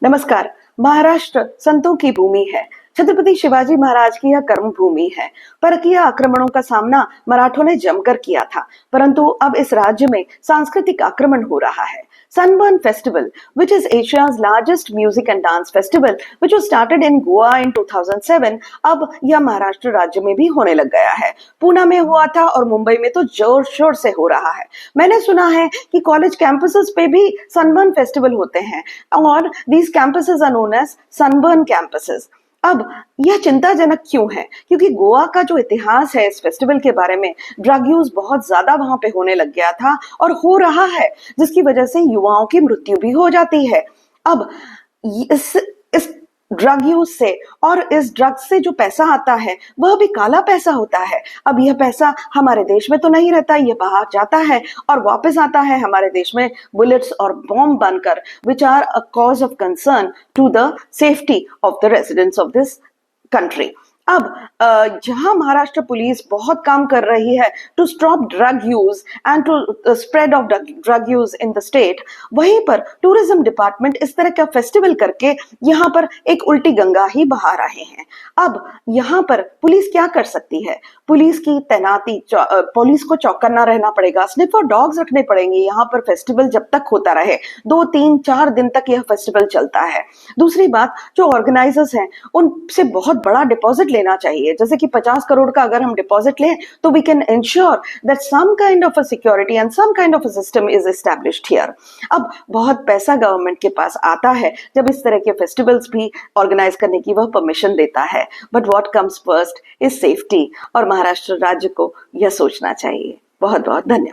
नमस्कार। महाराष्ट्र संतों की भूमि है। छत्रपति शिवाजी महाराज की यह कर्म भूमि है। परकीय आक्रमणों का सामना मराठों ने जमकर किया था, परंतु अब इस राज्य में सांस्कृतिक आक्रमण हो रहा है। Sunburn festival, which is Asia's largest music and dance festival, which was started in Goa in 2007, अब यह महाराष्ट्र राज्य में भी होने लग गया है। पूना में हुआ था और मुंबई में तो जोर शोर से हो रहा है। मैंने सुना है कि कॉलेज कैंपसेस पे भी सनबर्न फेस्टिवल होते हैं और these campuses are known as sunburn campuses। अब यह चिंताजनक क्यों है? क्योंकि गोवा का जो इतिहास है इस फेस्टिवल के बारे में, ड्रग यूज बहुत ज्यादा वहां पे होने लग गया था और हो रहा है, जिसकी वजह से युवाओं की मृत्यु भी हो जाती है। अब इस ड्रग यूज से और इस ड्रग से जो पैसा आता है वह भी काला पैसा होता है। अब यह पैसा हमारे देश में तो नहीं रहता, यह बाहर जाता है और वापस आता है हमारे देश में बुलेट्स और बॉम्ब बनकर, which are a cause of concern to the safety of the residents of this country. अब जहां महाराष्ट्र पुलिस बहुत काम कर रही है to stop drug use and to spread of drug use in the state, वहीं पर टूरिज्म डिपार्टमेंट इस तरह का फेस्टिवल करके यहां पर एक उल्टी गंगा ही बहा रहे हैं। अब यहां पर पुलिस क्या कर सकती है? पुलिस की तैनाती, पुलिस को चौकन्ना रहना पड़ेगा, स्निफर डॉग्स रखने पड़ेंगे यहाँ पर फेस्टिवल जब तक होता रहे। 2 3 4 दिन तक यह फेस्टिवल चलता है। दूसरी बात, जो ऑर्गेनाइजर्स हैं उनसे बहुत बड़ा डिपॉजिट लेना चाहिए, जैसे कि 50 करोड़ का अगर हम डिपॉजिट लें तो we can ensure that some kind of a security and some kind of a system is established here. अब बहुत पैसा गवर्नमेंट के पास आता है जब इस तरह के फेस्टिवल्स भी ऑर्गेनाइज करने की वह परमिशन देता है, but what comes first is safety, और महाराष्ट्र राज्य को यह सोचना चाहिए। बहुत बहुत धन्यवाद।